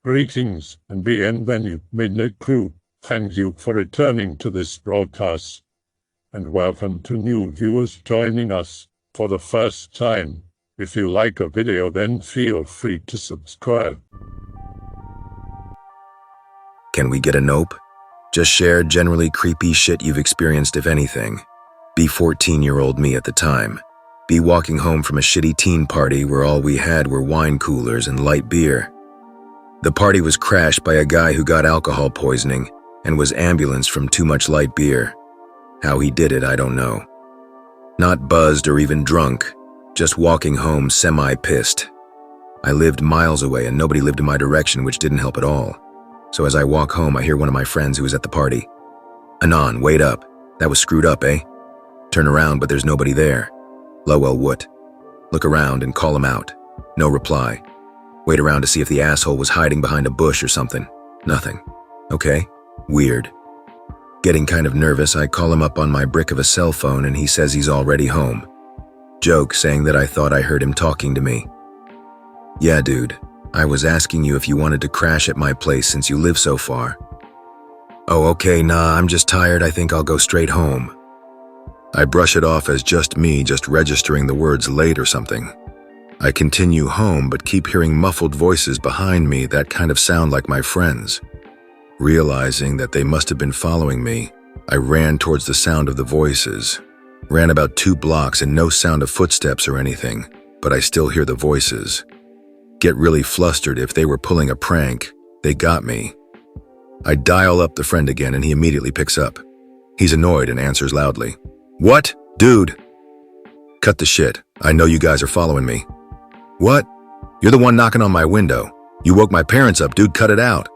Greetings and bienvenue, Midnight Crew. Thank you for returning to this broadcast. And welcome to new viewers joining us for the first time. If you like a video, then feel free to subscribe. Can we get a nope? Just share generally creepy shit you've experienced, if anything. Be 14-year-old me at the time. Be walking home from a shitty teen party where all we had were wine coolers and light beer. The party was crashed by a guy who got alcohol poisoning and was ambulanced from too much light beer. How he did it, I don't know. Not buzzed or even drunk, just walking home semi-pissed. I lived miles away and nobody lived in my direction, which didn't help at all. So as I walk home, I hear one of my friends who was at the party. "Anon, wait up. That was screwed up, eh?" Turn around, but there's nobody there. Well, what? Look around and call him out. No reply. Wait around to see if the asshole was hiding behind a bush or something. Nothing. Okay, weird. Getting kind of nervous, I call him up on my brick of a cell phone and he says he's already home. Joke, saying that I thought I heard him talking to me. "Yeah, dude, I was asking you if you wanted to crash at my place since you live so far." "Oh, okay, nah, I'm just tired. I think I'll go straight home." I brush it off as just me, just registering the words late or something. I continue home, but keep hearing muffled voices behind me that kind of sound like my friends. Realizing that they must have been following me, I ran towards the sound of the voices. Ran about 2 blocks and no sound of footsteps or anything, but I still hear the voices. Get really flustered. If they were pulling a prank, they got me. I dial up the friend again and he immediately picks up. He's annoyed and answers loudly. "What? Dude!" "Cut the shit. I know you guys are following me." "What? You're the one knocking on my window. You woke my parents up, dude. Cut it out."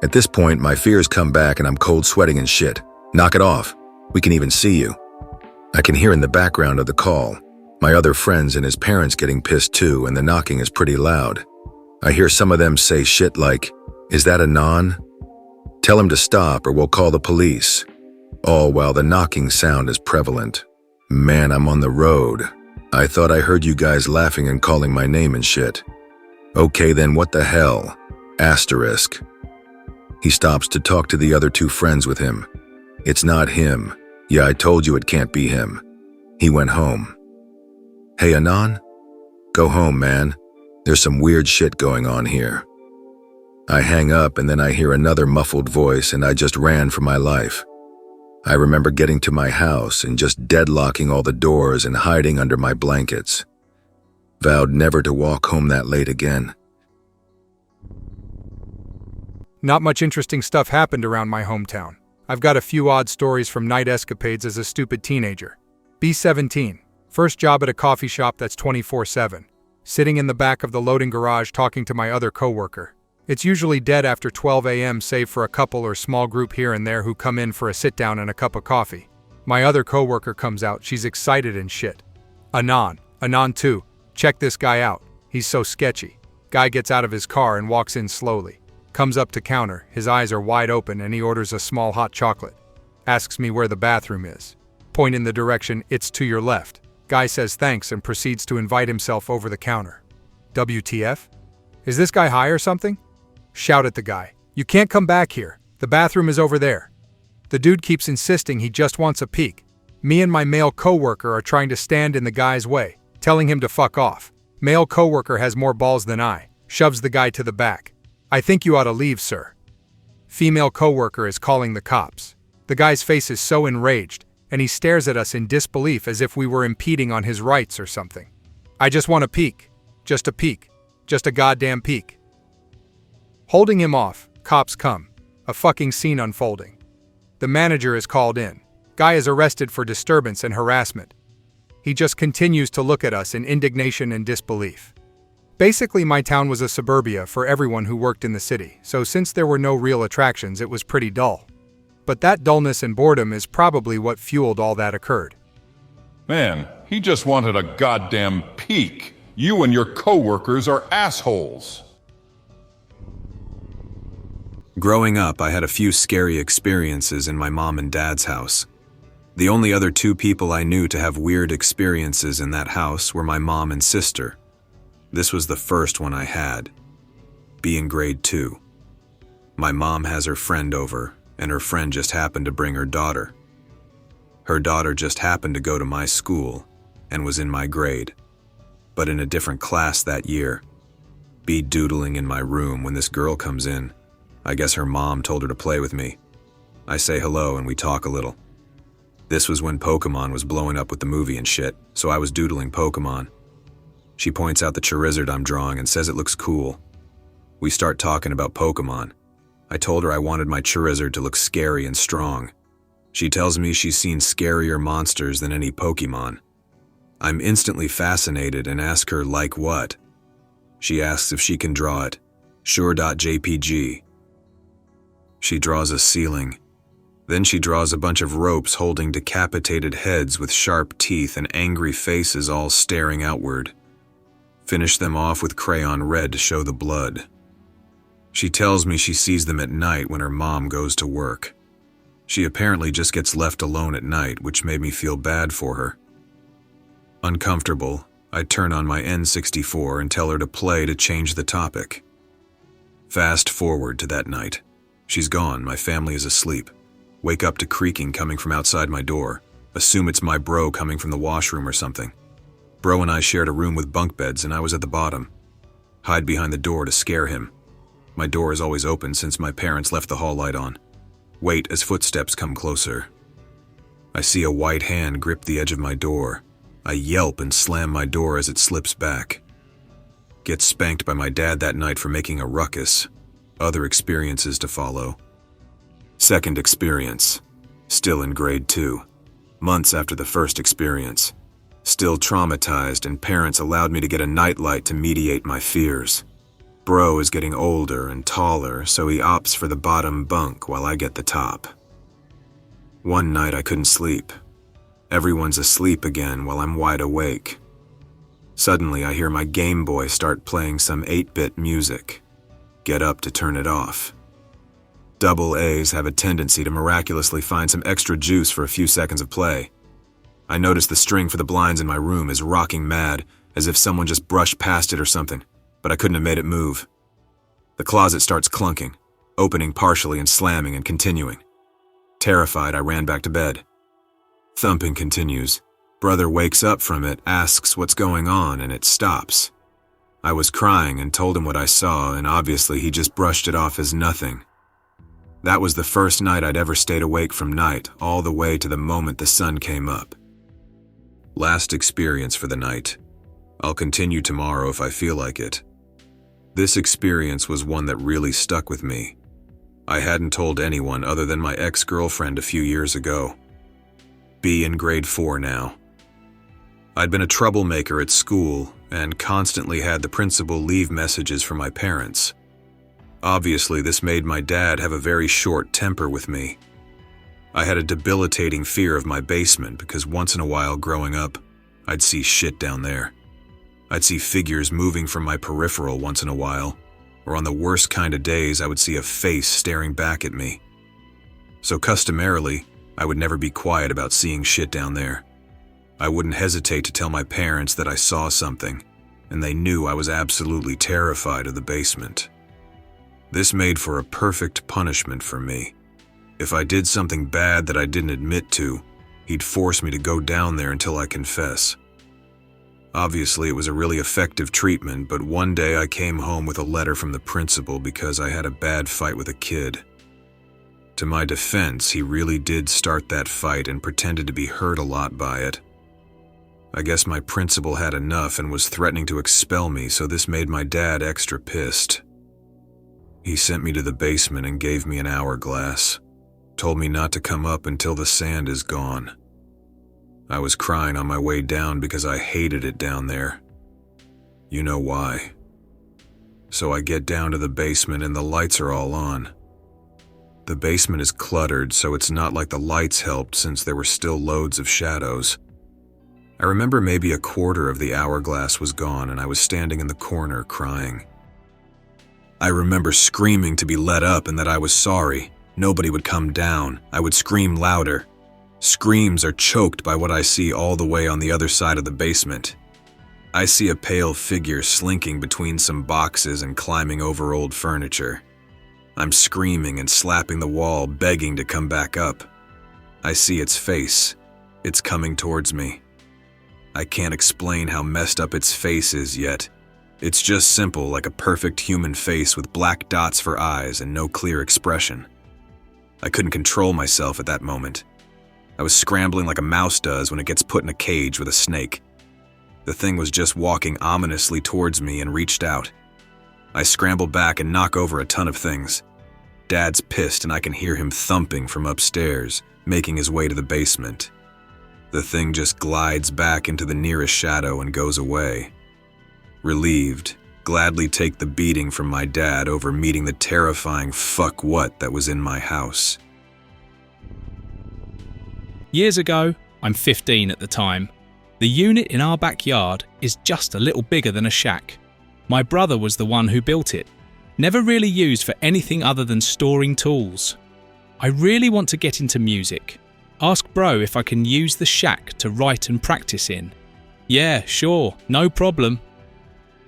At this point, my fears come back and I'm cold sweating and shit. "Knock it off. We can even see you." I can hear in the background of the call my other friends and his parents getting pissed too, and the knocking is pretty loud. I hear some of them say shit like, "Is that Anon? Tell him to stop or we'll call the police." All while the knocking sound is prevalent. Man, I'm on the road. I thought I heard you guys laughing and calling my name and shit. Okay then, what the hell? Asterisk. He stops to talk to the other 2 friends with him. "It's not him. Yeah, I told you it can't be him. He went home." "Hey, Anon? Go home, man. There's some weird shit going on here." I hang up and then I hear another muffled voice and I just ran for my life. I remember getting to my house and just deadlocking all the doors and hiding under my blankets. Vowed never to walk home that late again. Not much interesting stuff happened around my hometown. I've got a few odd stories from night escapades as a stupid teenager. B17. First job at a coffee shop that's 24/7. Sitting in the back of the loading garage talking to my other coworker. It's usually dead after 12 a.m. save for a couple or small group here and there who come in for a sit-down and a cup of coffee. My other coworker comes out, she's excited and shit. Anon 2, check this guy out, he's so sketchy. Guy gets out of his car and walks in slowly. Comes up to counter, his eyes are wide open and he orders a small hot chocolate. Asks me where the bathroom is. Point in the direction, "It's to your left." Guy says thanks and proceeds to invite himself over the counter. WTF? Is this guy high or something? Shout at the guy, "You can't come back here. The bathroom is over there." The dude keeps insisting he just wants a peek. Me and my male coworker are trying to stand in the guy's way, telling him to fuck off. Male coworker has more balls than I, shoves the guy to the back. "I think you ought to leave, sir." Female coworker is calling the cops. The guy's face is so enraged, and he stares at us in disbelief as if we were impeding on his rights or something. "I just want a peek. Just a peek. Just a goddamn peek." Holding him off, cops come. A fucking scene unfolding. The manager is called in. Guy is arrested for disturbance and harassment. He just continues to look at us in indignation and disbelief. Basically, my town was a suburbia for everyone who worked in the city, so since there were no real attractions, it was pretty dull. But that dullness and boredom is probably what fueled all that occurred. Man, he just wanted a goddamn peek. You and your coworkers are assholes. Growing up, I had a few scary experiences in my mom and dad's house. The only other 2 people I knew to have weird experiences in that house were my mom and sister. This was the first one I had. Be in grade 2. My mom has her friend over, and her friend just happened to bring her daughter. Her daughter just happened to go to my school and was in my grade, but in a different class that year. Be doodling in my room when this girl comes in. I guess her mom told her to play with me. I say hello and we talk a little. This was when Pokemon was blowing up with the movie and shit, so I was doodling Pokemon. She points out the Charizard I'm drawing and says it looks cool. We start talking about Pokemon. I told her I wanted my Charizard to look scary and strong. She tells me she's seen scarier monsters than any Pokemon. I'm instantly fascinated and ask her, like what? She asks if she can draw it. Sure.jpg. She draws a ceiling. Then she draws a bunch of ropes holding decapitated heads with sharp teeth and angry faces all staring outward. Finish them off with crayon red to show the blood. She tells me she sees them at night when her mom goes to work. She apparently just gets left alone at night, which made me feel bad for her. Uncomfortable, I turn on my N64 and tell her to play to change the topic. Fast forward to that night. She's gone, my family is asleep. Wake up to creaking coming from outside my door. Assume it's my bro coming from the washroom or something. Bro and I shared a room with bunk beds and I was at the bottom. Hide behind the door to scare him. My door is always open since my parents left the hall light on. Wait as footsteps come closer. I see a white hand grip the edge of my door. I yelp and slam my door as it slips back. Get spanked by my dad that night for making a ruckus. Other experiences to follow. Second experience. Still in grade 2. Months after the first experience. Still traumatized, and parents allowed me to get a nightlight to mediate my fears. Bro is getting older and taller, so he opts for the bottom bunk while I get the top. One night I couldn't sleep. Everyone's asleep again while I'm wide awake. Suddenly I hear my Game Boy start playing some 8-bit music. Get up to turn it off. Double A's have a tendency to miraculously find some extra juice for a few seconds of play. I notice the string for the blinds in my room is rocking mad, as if someone just brushed past it or something, but I couldn't have made it move. The closet starts clunking, opening partially and slamming and continuing. Terrified, I ran back to bed. Thumping continues. Brother wakes up from it, asks what's going on, and it stops. I was crying and told him what I saw, and obviously he just brushed it off as nothing. That was the first night I'd ever stayed awake from night, all the way to the moment the sun came up. Last experience for the night. I'll continue tomorrow if I feel like it. This experience was one that really stuck with me. I hadn't told anyone other than my ex-girlfriend a few years ago. Be in grade 4 now. I'd been a troublemaker at school and constantly had the principal leave messages from my parents. Obviously, this made my dad have a very short temper with me. I had a debilitating fear of my basement because once in a while growing up, I'd see shit down there. I'd see figures moving from my peripheral once in a while, or on the worst kind of days I would see a face staring back at me. So customarily, I would never be quiet about seeing shit down there. I wouldn't hesitate to tell my parents that I saw something, and they knew I was absolutely terrified of the basement. This made for a perfect punishment for me. If I did something bad that I didn't admit to, he'd force me to go down there until I confess. Obviously, it was a really effective treatment, but one day I came home with a letter from the principal because I had a bad fight with a kid. To my defense, he really did start that fight and pretended to be hurt a lot by it. I guess my principal had enough and was threatening to expel me, so this made my dad extra pissed. He sent me to the basement and gave me an hourglass. Told me not to come up until the sand is gone. I was crying on my way down because I hated it down there. You know why. So I get down to the basement and the lights are all on. The basement is cluttered, so it's not like the lights helped since there were still loads of shadows. I remember maybe a quarter of the hourglass was gone and I was standing in the corner crying. I remember screaming to be let up and that I was sorry. Nobody would come down. I would scream louder. Screams are choked by what I see all the way on the other side of the basement. I see a pale figure slinking between some boxes and climbing over old furniture. I'm screaming and slapping the wall, begging to come back up. I see its face. It's coming towards me. I can't explain how messed up its face is yet. It's just simple, like a perfect human face with black dots for eyes and no clear expression. I couldn't control myself at that moment. I was scrambling like a mouse does when it gets put in a cage with a snake. The thing was just walking ominously towards me and reached out. I scramble back and knock over a ton of things. Dad's pissed and I can hear him thumping from upstairs, making his way to the basement. The thing just glides back into the nearest shadow and goes away. Relieved, gladly take the beating from my dad over meeting the terrifying fuck what that was in my house. Years ago, I'm 15 at the time, the unit in our backyard is just a little bigger than a shack. My brother was the one who built it, never really used for anything other than storing tools. I really want to get into music. Ask bro if I can use the shack to write and practice in. Yeah, sure, no problem.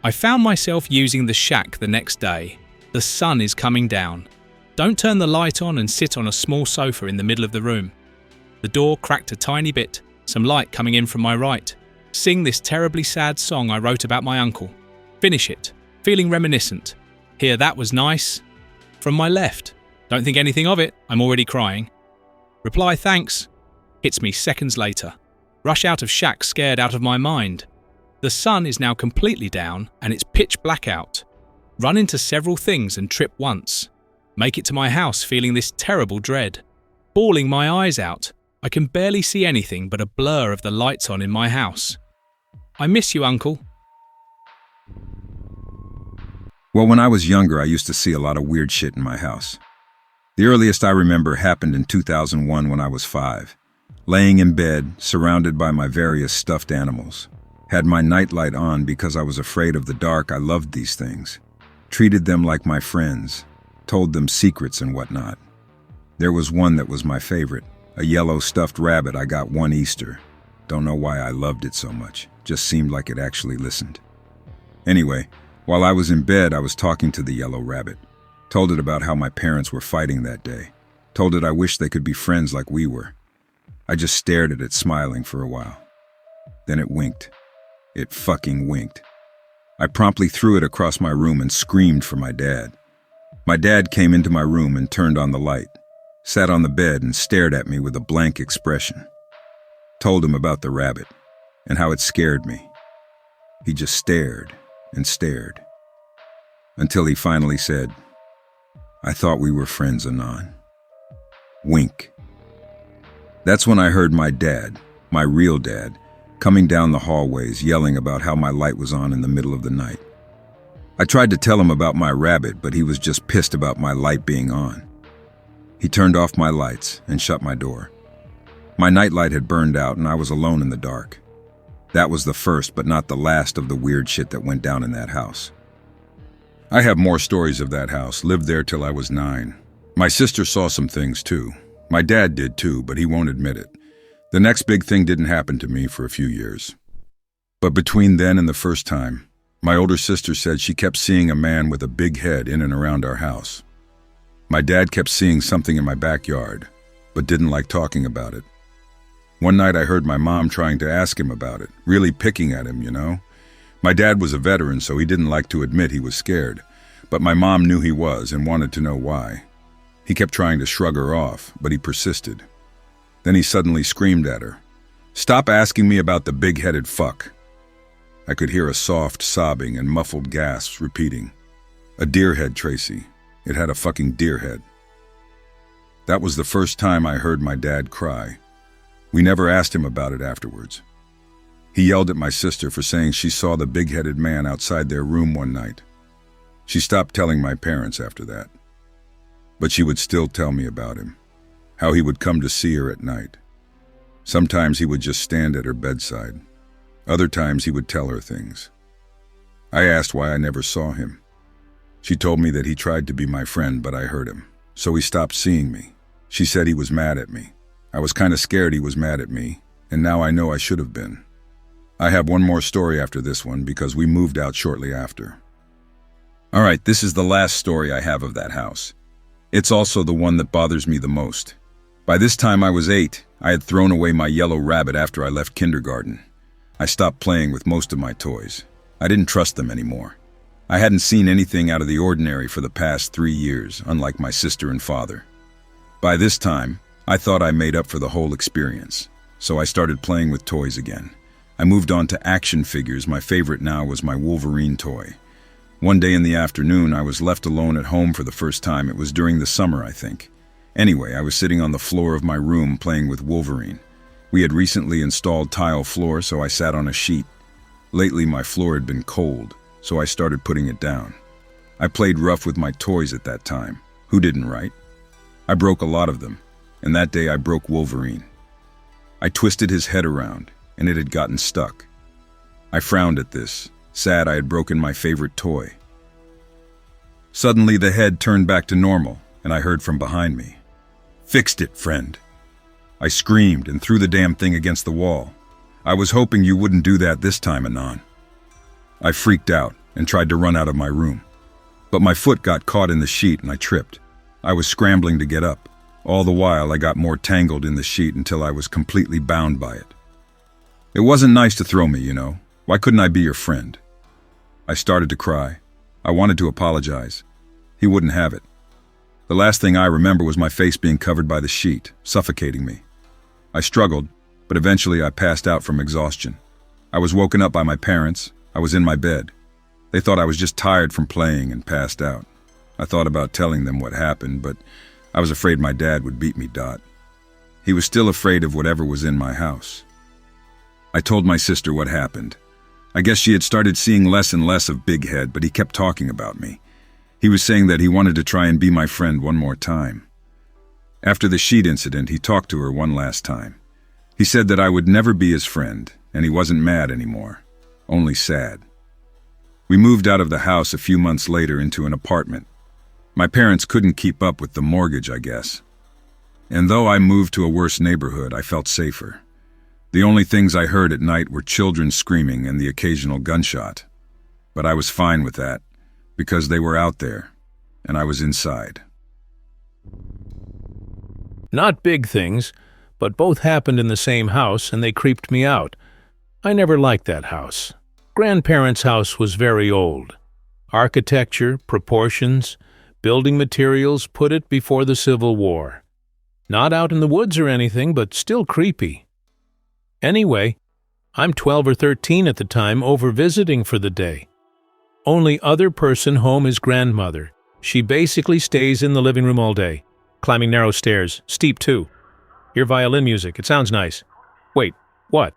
I found myself using the shack the next day. The sun is coming down. Don't turn the light on and sit on a small sofa in the middle of the room. The door cracked a tiny bit, some light coming in from my right. Sing this terribly sad song I wrote about my uncle. Finish it, feeling reminiscent. Hear that was nice. From my left. Don't think anything of it, I'm already crying. Reply thanks. Hits me seconds later. Rush out of shack scared out of my mind. The sun is now completely down and it's pitch black out. Run into several things and trip once. Make it to my house feeling this terrible dread. Bawling my eyes out. I can barely see anything but a blur of the lights on in my house. I miss you, Uncle. Well, when I was younger, I used to see a lot of weird shit in my house. The earliest I remember happened in 2001 when I was 5. Laying in bed, surrounded by my various stuffed animals. Had my nightlight on because I was afraid of the dark. I loved these things. Treated them like my friends. Told them secrets and whatnot. There was one that was my favorite. A yellow stuffed rabbit I got one Easter. Don't know why I loved it so much. Just seemed like it actually listened. Anyway, while I was in bed, I was talking to the yellow rabbit. Told it about how my parents were fighting that day. Told it I wished they could be friends like we were. I just stared at it, smiling for a while. Then it winked. It fucking winked. I promptly threw it across my room and screamed for my dad. My dad came into my room and turned on the light. Sat on the bed and stared at me with a blank expression. Told him about the rabbit and how it scared me. He just stared and stared. Until he finally said, "I thought we were friends, Anon." Wink. That's when I heard my dad, my real dad, coming down the hallways yelling about how my light was on in the middle of the night. I tried to tell him about my rabbit, but he was just pissed about my light being on. He turned off my lights and shut my door. My nightlight had burned out and I was alone in the dark. That was the first but not the last of the weird shit that went down in that house. I have more stories of that house, lived there till I was 9. My sister saw some things too. My dad did too, but he won't admit it. The next big thing didn't happen to me for a few years. But between then and the first time, my older sister said she kept seeing a man with a big head in and around our house. My dad kept seeing something in my backyard, but didn't like talking about it. One night I heard my mom trying to ask him about it, really picking at him, you know? My dad was a veteran, so he didn't like to admit he was scared, but my mom knew he was and wanted to know why. He kept trying to shrug her off, but he persisted. Then he suddenly screamed at her, "Stop asking me about the big-headed fuck." I could hear a soft sobbing and muffled gasps repeating, "A deer head, Tracy. It had a fucking deer head." That was the first time I heard my dad cry. We never asked him about it afterwards. He yelled at my sister for saying she saw the big-headed man outside their room one night. She stopped telling my parents after that. But she would still tell me about him, how he would come to see her at night. Sometimes he would just stand at her bedside. Other times he would tell her things. I asked why I never saw him. She told me that he tried to be my friend, but I hurt him, so he stopped seeing me. She said he was mad at me. I was kind of scared he was mad at me, and now I know I should have been. I have one more story after this one because we moved out shortly after. All right, this is the last story I have of that house. It's also the one that bothers me the most. By this time I was 8. I had thrown away my yellow rabbit after I left kindergarten. I stopped playing with most of my toys. I didn't trust them anymore. I hadn't seen anything out of the ordinary for the past 3 years, unlike my sister and father. By this time, I thought I made up for the whole experience, so I started playing with toys again. I moved on to action figures. My favorite now was my Wolverine toy. One day in the afternoon, I was left alone at home for the first time. It was during the summer, I think. Anyway, I was sitting on the floor of my room playing with Wolverine. We had recently installed tile floor, so I sat on a sheet. Lately, my floor had been cold, so I started putting it down. I played rough with my toys at that time. Who didn't, right? I broke a lot of them, and that day I broke Wolverine. I twisted his head around, and it had gotten stuck. I frowned at this, sad I had broken my favorite toy. Suddenly the head turned back to normal, and I heard from behind me, "Fixed it, friend." I screamed and threw the damn thing against the wall. I was hoping you wouldn't do that this time, Anon. I freaked out and tried to run out of my room. But my foot got caught in the sheet and I tripped. I was scrambling to get up. All the while I got more tangled in the sheet until I was completely bound by it. It wasn't nice to throw me, you know. Why couldn't I be your friend? I started to cry. I wanted to apologize. He wouldn't have it. The last thing I remember was my face being covered by the sheet, suffocating me. I struggled, but eventually I passed out from exhaustion. I was woken up by my parents. I was in my bed. They thought I was just tired from playing and passed out. I thought about telling them what happened, but I was afraid my dad would beat me, Dot. He was still afraid of whatever was in my house. I told my sister what happened. I guess she had started seeing less and less of Big Head, but he kept talking about me. He was saying that he wanted to try and be my friend one more time. After the sheet incident, he talked to her one last time. He said that I would never be his friend, and he wasn't mad anymore, only sad. We moved out of the house a few months later into an apartment. My parents couldn't keep up with the mortgage, I guess. And though I moved to a worse neighborhood, I felt safer. The only things I heard at night were children screaming and the occasional gunshot. But I was fine with that, because they were out there, and I was inside. Not big things, but both happened in the same house and they creeped me out. I never liked that house. Grandparents' house was very old. Architecture, proportions, building materials put it before the Civil War. Not out in the woods or anything, but still creepy. Anyway, I'm 12 or 13 at the time, over visiting for the day. Only other person home is grandmother. She basically stays in the living room all day, climbing narrow stairs, steep too. Hear violin music, it sounds nice. Wait, what?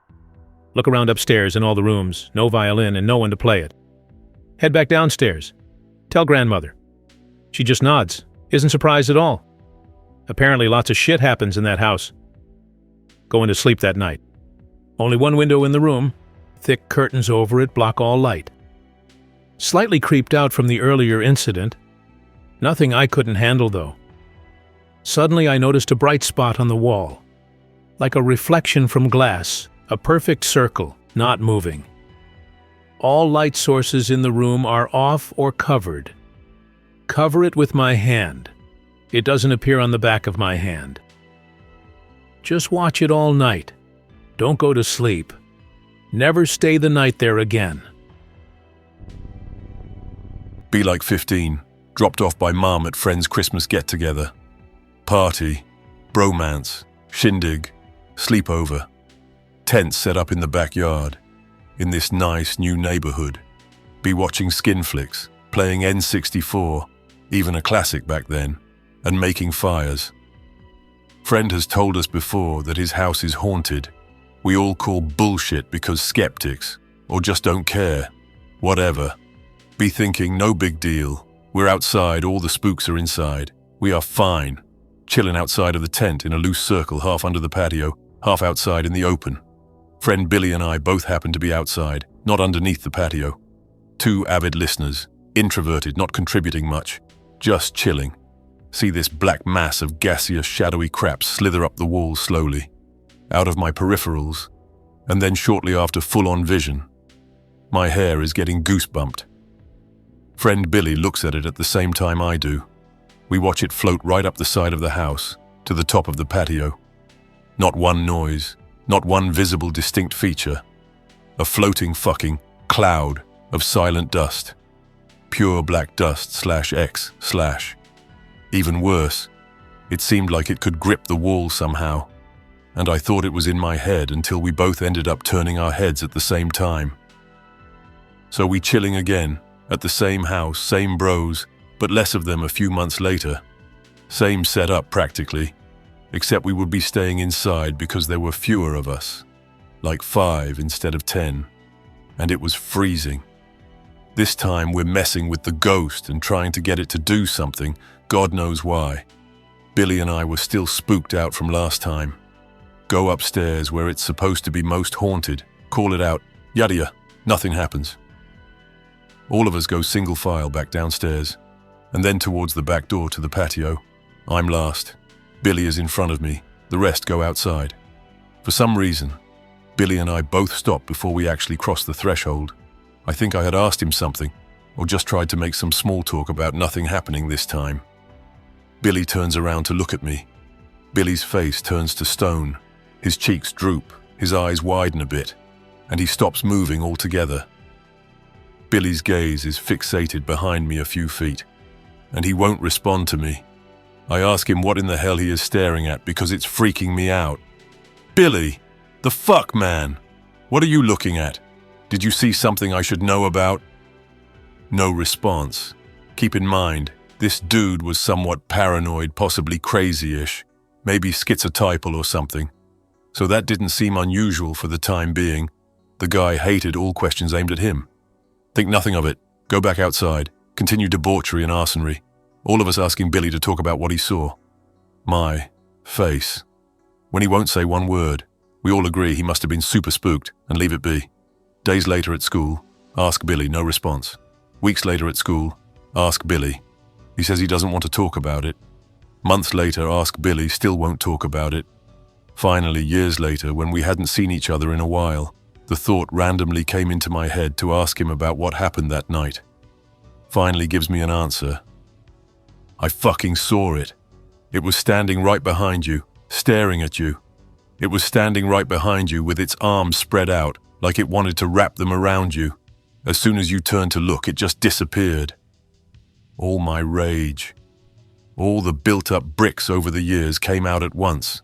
Look around upstairs in all the rooms, no violin and no one to play it. Head back downstairs. Tell grandmother. She just nods, isn't surprised at all. Apparently lots of shit happens in that house. Going to sleep that night. Only one window in the room, thick curtains over it block all light. Slightly creeped out from the earlier incident. Nothing I couldn't handle though. Suddenly I noticed a bright spot on the wall. Like a reflection from glass, a perfect circle, not moving. All light sources in the room are off or covered. Cover it with my hand. It doesn't appear on the back of my hand. Just watch it all night. Don't go to sleep. Never stay the night there again. Be like 15, dropped off by mum at friend's Christmas get-together. Party, bromance, shindig, sleepover. Tents set up in the backyard, in this nice new neighborhood. Be watching skin flicks, playing N64, even a classic back then, and making fires. Friend has told us before that his house is haunted. We all call bullshit because skeptics, or just don't care. Whatever. Be thinking, no big deal. We're outside, all the spooks are inside. We are fine. Chilling outside of the tent in a loose circle, half under the patio, half outside in the open. Friend Billy and I both happen to be outside, not underneath the patio. 2 avid listeners, introverted, not contributing much, just chilling. See this black mass of gaseous, shadowy crap slither up the walls slowly. Out of my peripherals, and then shortly after full-on vision. My hair is getting goosebumped. Friend Billy looks at it at the same time I do. We watch it float right up the side of the house, to the top of the patio. Not one noise, not one visible distinct feature. A floating fucking cloud of silent dust. Pure black dust /X/. Even worse, it seemed like it could grip the wall somehow, and I thought it was in my head until we both ended up turning our heads at the same time. So we chilling again, at the same house, same bros, but less of them a few months later. Same setup practically, except we would be staying inside because there were fewer of us, like 5 instead of 10, and it was freezing. This time we're messing with the ghost and trying to get it to do something, God knows why. Billy and I were still spooked out from last time. Go upstairs where it's supposed to be most haunted, call it out, yada, nothing happens. All of us go single file back downstairs, and then towards the back door to the patio. I'm last. Billy is in front of me. The rest go outside. For some reason, Billy and I both stopped before we actually crossed the threshold. I think I had asked him something, or just tried to make some small talk about nothing happening this time. Billy turns around to look at me. Billy's face turns to stone. His cheeks droop, his eyes widen a bit, and he stops moving altogether. Billy's gaze is fixated behind me a few feet, and he won't respond to me. I ask him what in the hell he is staring at because it's freaking me out. Billy, the fuck, man? What are you looking at? Did you see something I should know about? No response. Keep in mind, this dude was somewhat paranoid, possibly crazy-ish, maybe schizotypal or something. So that didn't seem unusual for the time being. The guy hated all questions aimed at him. Think nothing of it. Go back outside. Continue debauchery and arsonry. All of us asking Billy to talk about what he saw. My face. When he won't say one word, we all agree he must have been super spooked and leave it be. Days later at school, ask Billy, no response. Weeks later at school, ask Billy. He says he doesn't want to talk about it. Months later, ask Billy, still won't talk about it. Finally, years later, when we hadn't seen each other in a while, the thought randomly came into my head to ask him about what happened that night. Finally gives me an answer. I fucking saw it. It was standing right behind you, staring at you. It was standing right behind you with its arms spread out, like it wanted to wrap them around you. As soon as you turned to look, it just disappeared. All my rage, all the built-up bricks over the years came out at once.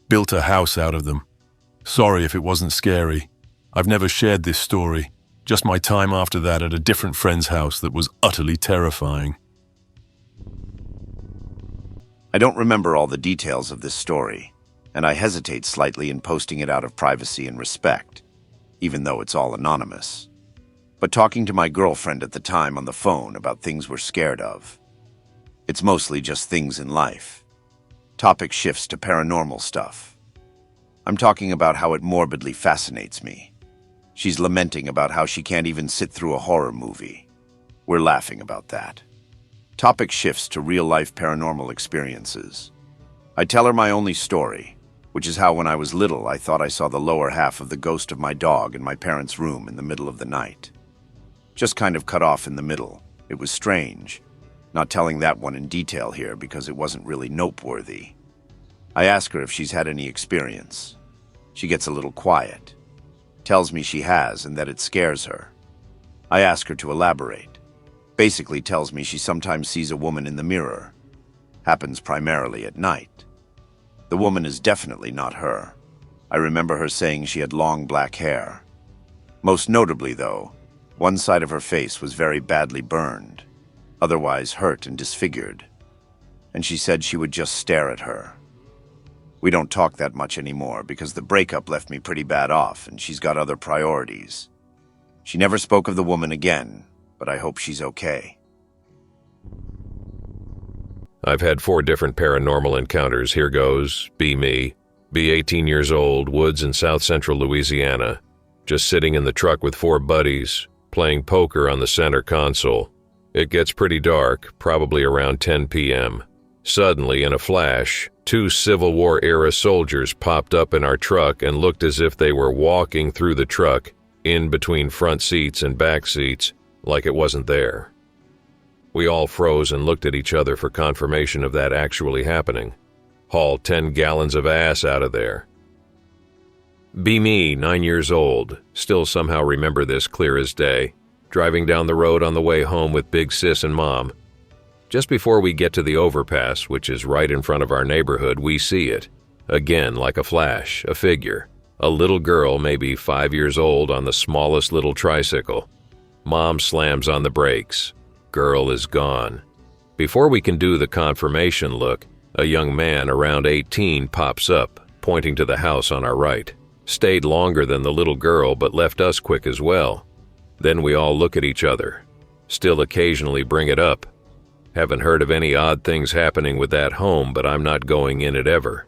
Built a house out of them. Sorry if it wasn't scary. I've never shared this story, just my time after that at a different friend's house that was utterly terrifying. I don't remember all the details of this story, and I hesitate slightly in posting it out of privacy and respect, even though it's all anonymous. But talking to my girlfriend at the time on the phone about things we're scared of. It's mostly just things in life. Topic shifts to paranormal stuff. I'm talking about how it morbidly fascinates me. She's lamenting about how she can't even sit through a horror movie. We're laughing about that. Topic shifts to real-life paranormal experiences. I tell her my only story, which is how when I was little I thought I saw the lower half of the ghost of my dog in my parents' room in the middle of the night. Just kind of cut off in the middle. It was strange. Not telling that one in detail here because it wasn't really noteworthy. I ask her if she's had any experience. She gets a little quiet. Tells me she has and that it scares her. I ask her to elaborate. Basically tells me she sometimes sees a woman in the mirror. Happens primarily at night. The woman is definitely not her. I remember her saying she had long black hair. Most notably, though, one side of her face was very badly burned, otherwise hurt and disfigured, and she said she would just stare at her. We don't talk that much anymore because the breakup left me pretty bad off and she's got other priorities. She never spoke of the woman again, but I hope she's okay. I've had 4 different paranormal encounters. Here goes. Be me. Be 18 years old, woods in south central Louisiana. Just sitting in the truck with 4 buddies, playing poker on the center console. It gets pretty dark, probably around 10 p.m. Suddenly, in a flash, 2 Civil War-era soldiers popped up in our truck and looked as if they were walking through the truck, in between front seats and back seats, like it wasn't there. We all froze and looked at each other for confirmation of that actually happening. Haul 10 gallons of ass out of there. Be me, 9 years old, still somehow remember this clear as day, driving down the road on the way home with Big Sis and Mom. Just before we get to the overpass, which is right in front of our neighborhood, we see it. Again, like a flash, a figure. A little girl, maybe 5 years old, on the smallest little tricycle. Mom slams on the brakes. Girl is gone. Before we can do the confirmation look, a young man around 18 pops up, pointing to the house on our right. Stayed longer than the little girl, but left us quick as well. Then we all look at each other. Still occasionally bring it up. Haven't heard of any odd things happening with that home, but I'm not going in it ever.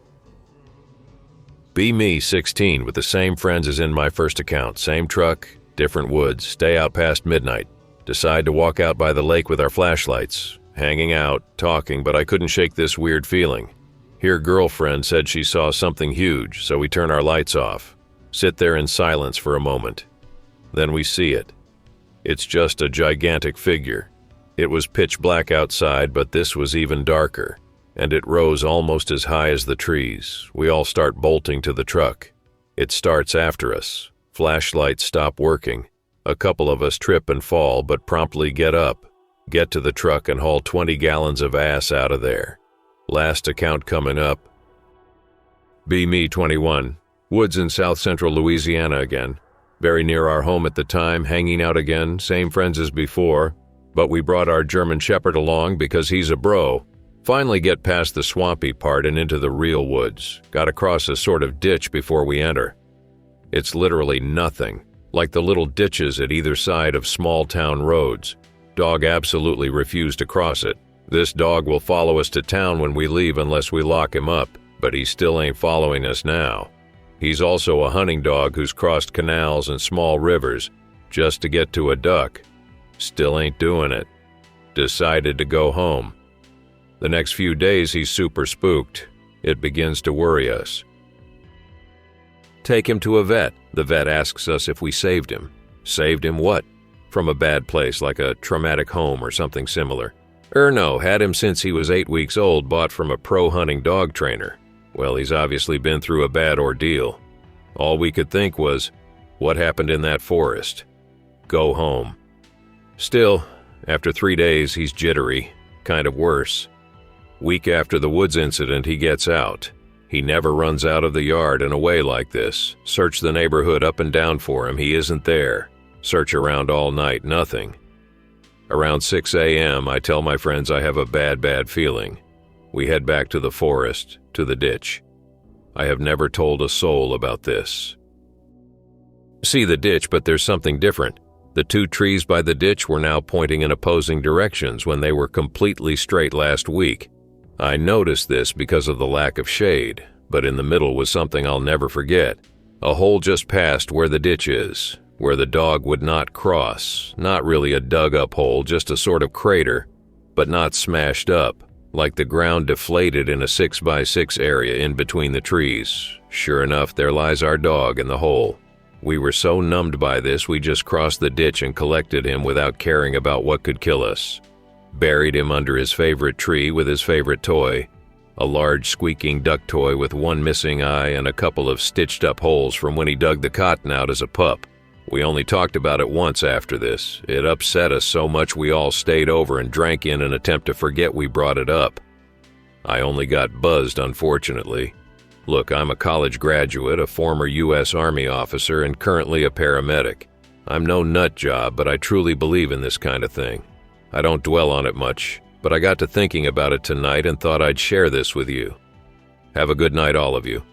Be me, 16, with the same friends as in my first account. Same truck, different woods, stay out past midnight. Decide to walk out by the lake with our flashlights. Hanging out, talking, but I couldn't shake this weird feeling. Hear girlfriend said she saw something huge, so we turn our lights off. Sit there in silence for a moment. Then we see it. It's just a gigantic figure. It was pitch black outside, but this was even darker, and it rose almost as high as the trees. We all start bolting to the truck. It starts after us. Flashlights stop working. A couple of us trip and fall, but promptly get up, get to the truck and haul 20 gallons of ass out of there. Last account coming up. Be me, 21. Woods in south central Louisiana again. Very near our home at the time, hanging out again, same friends as before, but we brought our German Shepherd along because he's a bro. Finally get past the swampy part and into the real woods. Got across a sort of ditch before we enter. It's literally nothing, like the little ditches at either side of small town roads. Dog absolutely refused to cross it. This dog will follow us to town when we leave unless we lock him up, but he still ain't following us now. He's also a hunting dog who's crossed canals and small rivers just to get to a duck. Still ain't doing it. Decided to go home. The next few days he's super spooked. It begins to worry us. Take him to a vet. The vet asks us if we saved him. Saved him what? From a bad place like a traumatic home or something similar. No, had him since he was 8 weeks old, bought from a pro-hunting dog trainer. Well, he's obviously been through a bad ordeal. All we could think was, what happened in that forest? Go home. Still, after 3 days, he's jittery, kind of worse. Week after the woods incident, he gets out. He never runs out of the yard and away like this. Search the neighborhood up and down for him, he isn't there. Search around all night, nothing. Around 6 a.m., I tell my friends I have a bad feeling. We head back to the forest, to the ditch. I have never told a soul about this. See the ditch, but there's something different. The 2 trees by the ditch were now pointing in opposing directions when they were completely straight last week. I noticed this because of the lack of shade, but in the middle was something I'll never forget. A hole just past where the ditch is, where the dog would not cross. Not really a dug-up hole, just a sort of crater, but not smashed up, like the ground deflated in a 6x6 area in between the trees. Sure enough, there lies our dog in the hole. We were so numbed by this, we just crossed the ditch and collected him without caring about what could kill us. Buried him under his favorite tree with his favorite toy, a large squeaking duck toy with one missing eye and a couple of stitched up holes from when he dug the cotton out as a pup. We only talked about it once after this. It upset us so much we all stayed over and drank in an attempt to forget we brought it up. I only got buzzed, unfortunately. Look, I'm a college graduate, a former U.S. Army officer, and currently a paramedic. I'm no nut job, but I truly believe in this kind of thing. I don't dwell on it much, but I got to thinking about it tonight and thought I'd share this with you. Have a good night, all of you.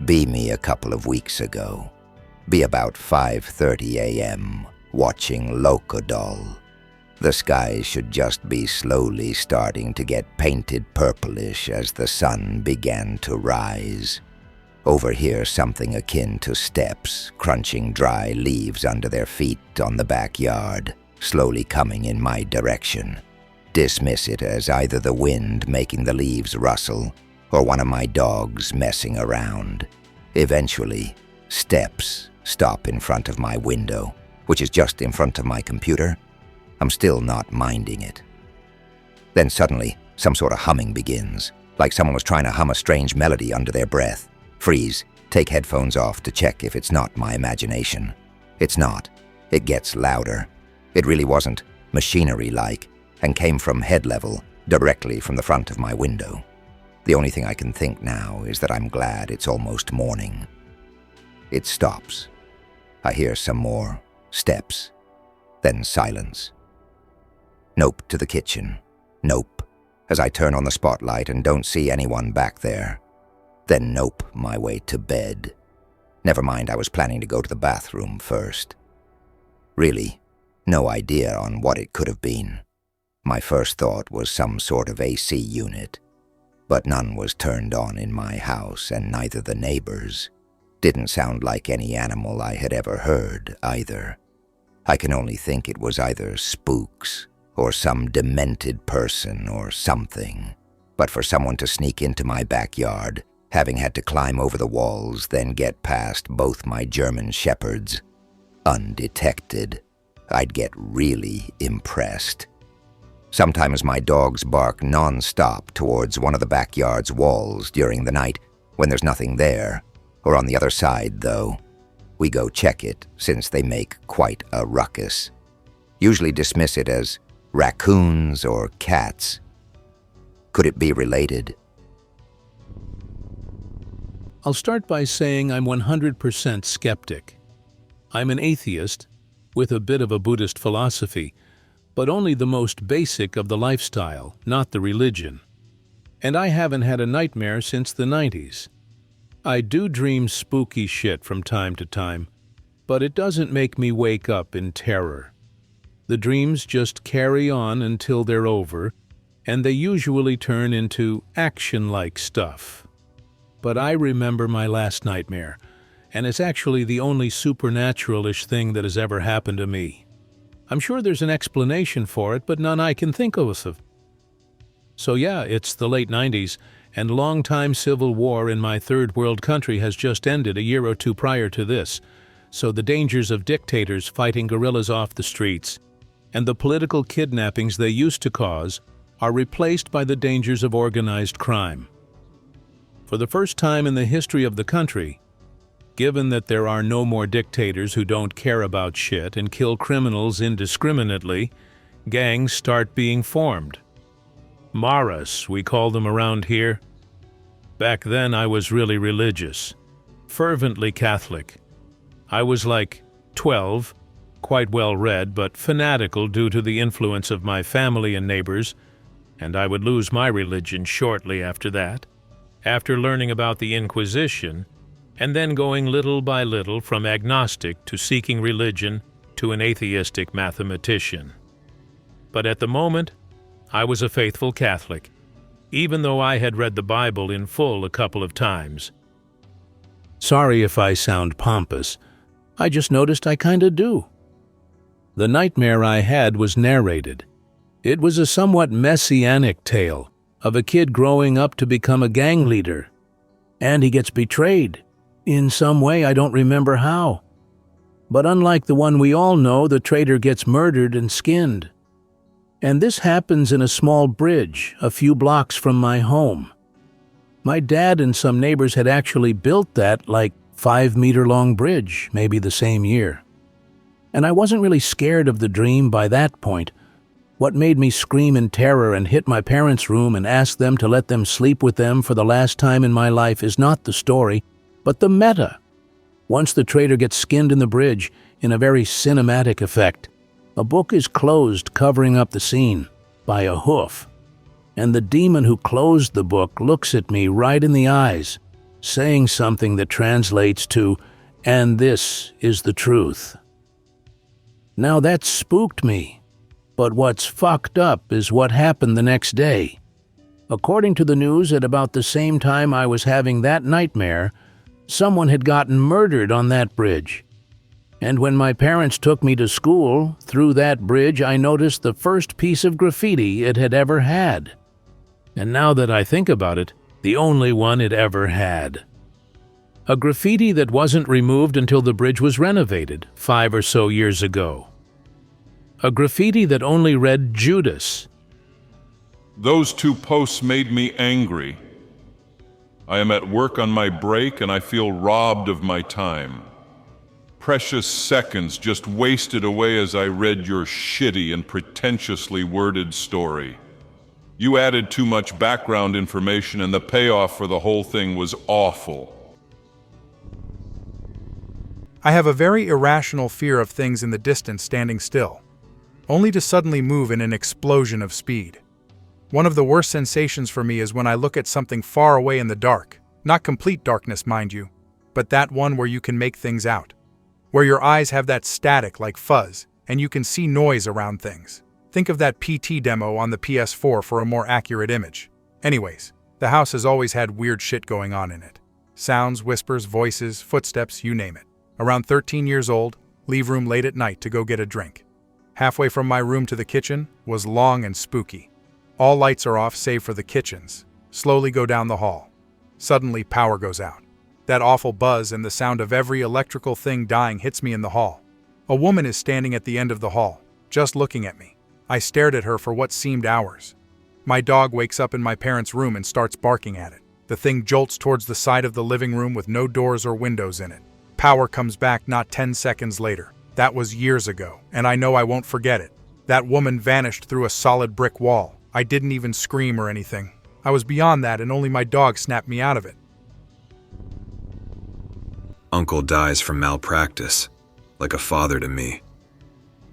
Be me a couple of weeks ago. Be about 5:30 a.m., watching Locodol. The sky should just be slowly starting to get painted purplish as the sun began to rise. Overhear something akin to steps, crunching dry leaves under their feet on the backyard, slowly coming in my direction. dismiss it as either the wind making the leaves rustle or one of my dogs messing around. Eventually, steps stop in front of my window, which is just in front of my computer. I'm still not minding it. Then suddenly, some sort of humming begins, like someone was trying to hum a strange melody under their breath. Freeze, take headphones off to check if it's not my imagination. It's not. It gets louder. It really wasn't machinery-like, and came from head level, directly from the front of my window. The only thing I can think now is that I'm glad it's almost morning. It stops. I hear some more steps, then silence. Nope to the kitchen. Nope, as I turn on the spotlight and don't see anyone back there. Then nope my way to bed. Never mind, I was planning to go to the bathroom first. Really, no idea on what it could have been. My first thought was some sort of AC unit, but none was turned on in my house, and neither the neighbors. Didn't sound like any animal I had ever heard, either. I can only think it was either spooks, or some demented person or something. But for someone to sneak into my backyard, having had to climb over the walls, then get past both my German shepherds, undetected, I'd get really impressed. Sometimes my dogs bark non-stop towards one of the backyard's walls during the night when there's nothing there, or on the other side, though. We go check it, since they make quite a ruckus. Usually dismiss it as raccoons or cats. Could it be related? I'll start by saying I'm 100% skeptic. I'm an atheist with a bit of a Buddhist philosophy, but only the most basic of the lifestyle, not the religion. And I haven't had a nightmare since the 90s. I do dream spooky shit from time to time, but it doesn't make me wake up in terror. The dreams just carry on until they're over, and they usually turn into action-like stuff. But I remember my last nightmare, and it's actually the only supernatural-ish thing that has ever happened to me. I'm sure there's an explanation for it, but none I can think of. So yeah, it's the late 90s, and long-time civil war in my third world country has just ended a year or two prior to this, so the dangers of dictators fighting guerrillas off the streets and the political kidnappings they used to cause are replaced by the dangers of organized crime. For the first time in the history of the country, given that there are no more dictators who don't care about shit and kill criminals indiscriminately, gangs start being formed. Maras, we call them around here. Back then I was really religious, fervently Catholic. I was like 12, quite well read, but fanatical due to the influence of my family and neighbors, and I would lose my religion shortly after that, after learning about the Inquisition, and then going little by little from agnostic to seeking religion to an atheistic mathematician. But at the moment, I was a faithful Catholic, even though I had read the Bible in full a couple of times. Sorry if I sound pompous, I just noticed I kinda do. The nightmare I had was narrated. It was a somewhat messianic tale of a kid growing up to become a gang leader, and he gets betrayed. In some way, I don't remember how. But unlike the one we all know, the traitor gets murdered and skinned. And this happens in a small bridge, a few blocks from my home. My dad and some neighbors had actually built that, 5-meter-long bridge, maybe the same year. And I wasn't really scared of the dream by that point. What made me scream in terror and hit my parents' room and ask them to let them sleep with them for the last time in my life is not the story, but the meta. Once the traitor gets skinned in the bridge, in a very cinematic effect, a book is closed covering up the scene by a hoof, and the demon who closed the book looks at me right in the eyes, saying something that translates to, "And this is the truth." Now that spooked me, but what's fucked up is what happened the next day. According to the news, at about the same time I was having that nightmare, someone had gotten murdered on that bridge. And when my parents took me to school, through that bridge I noticed the first piece of graffiti it had ever had. And now that I think about it, the only one it ever had. A graffiti that wasn't removed until the bridge was renovated 5 or so years ago. A graffiti that only read Judas. Those 2 posts made me angry. I am at work on my break and I feel robbed of my time. Precious seconds just wasted away as I read your shitty and pretentiously worded story. You added too much background information and the payoff for the whole thing was awful. I have a very irrational fear of things in the distance standing still, only to suddenly move in an explosion of speed. One of the worst sensations for me is when I look at something far away in the dark, not complete darkness, mind you, but that one where you can make things out, where your eyes have that static like fuzz, and you can see noise around things. Think of that PT demo on the PS4 for a more accurate image. Anyways, the house has always had weird shit going on in it. Sounds, whispers, voices, footsteps, you name it. Around 13 years old, leave room late at night to go get a drink. Halfway from my room to the kitchen was long and spooky. All lights are off save for the kitchens. Slowly go down the hall. Suddenly power goes out. That awful buzz and the sound of every electrical thing dying hits me in the hall. A woman is standing at the end of the hall, just looking at me. I stared at her for what seemed hours. My dog wakes up in my parents' room and starts barking at it. The thing jolts towards the side of the living room with no doors or windows in it. Power comes back not 10 seconds later. That was years ago, and I know I won't forget it. That woman vanished through a solid brick wall. I didn't even scream or anything. I was beyond that, and only my dog snapped me out of it. Uncle dies from malpractice, like a father to me.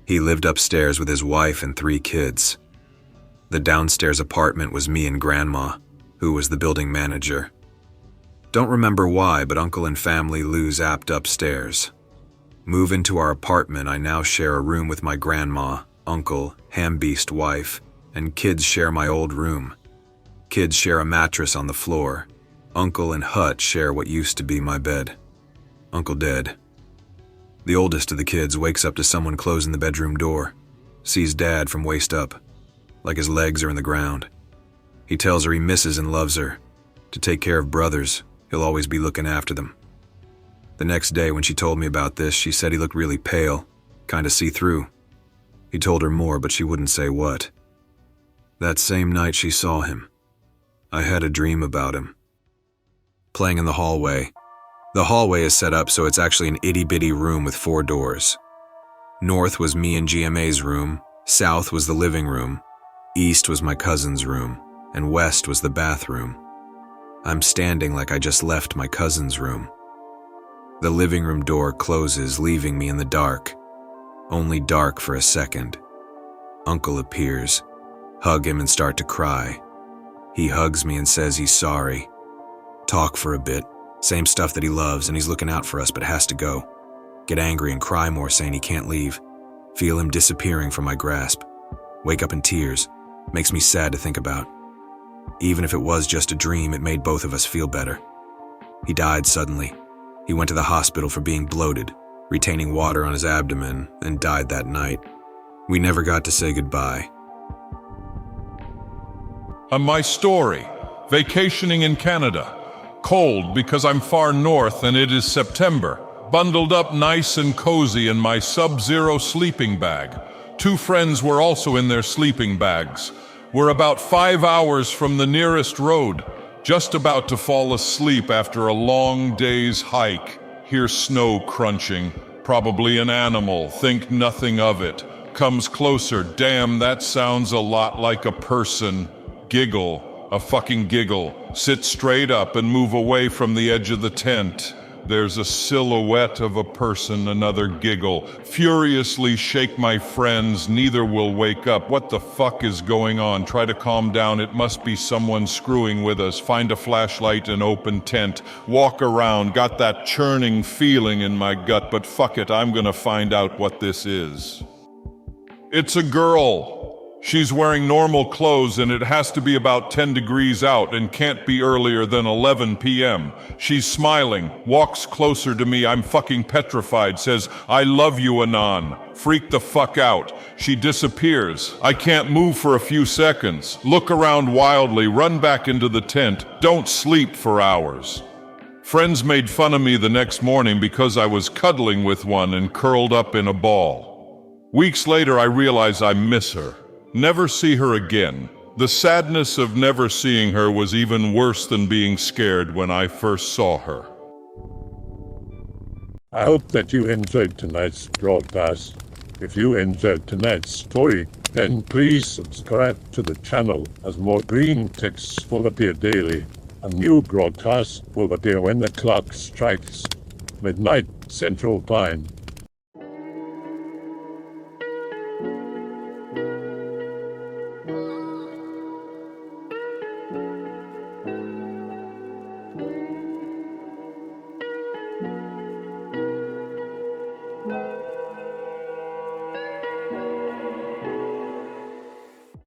He lived upstairs with his wife and 3 kids. The downstairs apartment was me and Grandma, who was the building manager. Don't remember why, but Uncle and family lose apt upstairs. Move into our apartment, I now share a room with my grandma, uncle, ham-beast wife, and kids share my old room. Kids share a mattress on the floor. Uncle and Hut share what used to be my bed. Uncle dead. The oldest of the kids wakes up to someone closing the bedroom door, sees Dad from waist up, like his legs are in the ground. He tells her he misses and loves her. To take care of brothers, he'll always be looking after them. The next day when she told me about this, she said he looked really pale, kinda see-through. He told her more, but she wouldn't say what. That same night she saw him. I had a dream about him. Playing in the hallway. The hallway is set up so it's actually an itty-bitty room with 4 doors. North was me and GMA's room, south was the living room, east was my cousin's room, and west was the bathroom. I'm standing like I just left my cousin's room. The living room door closes, leaving me in the dark. Only dark for a second. Uncle appears. Hug him and start to cry. He hugs me and says he's sorry. Talk for a bit. Same stuff that he loves, and he's looking out for us but has to go. Get angry and cry more, saying he can't leave. Feel him disappearing from my grasp. Wake up in tears. Makes me sad to think about. Even if it was just a dream, it made both of us feel better. He died suddenly. He went to the hospital for being bloated, retaining water on his abdomen, and died that night. We never got to say goodbye. My story. Vacationing in Canada. Cold because I'm far north and it is September. Bundled up nice and cozy in my sub-zero sleeping bag. 2 friends were also in their sleeping bags. We're about 5 hours from the nearest road. Just about to fall asleep after a long day's hike. Hear snow crunching. Probably an animal. Think nothing of it. Comes closer. Damn, that sounds a lot like a person. Giggle. A fucking giggle. Sit straight up and move away from the edge of the tent. There's a silhouette of a person, another giggle. Furiously shake my friends, neither will wake up. What the fuck is going on? Try to calm down, it must be someone screwing with us. Find a flashlight and open tent. Walk around, got that churning feeling in my gut, but fuck it, I'm gonna find out what this is. It's a girl. She's wearing normal clothes and it has to be about 10 degrees out and can't be earlier than 11 p.m. She's smiling, walks closer to me, I'm fucking petrified, says, "I love you, Anon." Freak the fuck out. She disappears. I can't move for a few seconds. Look around wildly, run back into the tent. Don't sleep for hours. Friends made fun of me the next morning because I was cuddling with one and curled up in a ball. Weeks later, I realize I miss her. Never see her again. The sadness of never seeing her was even worse than being scared when I first saw her. I hope that you enjoyed tonight's broadcast. If you enjoyed tonight's story, then please subscribe to the channel as more Greentext will appear daily. A new broadcast will appear when the clock strikes midnight Central Time.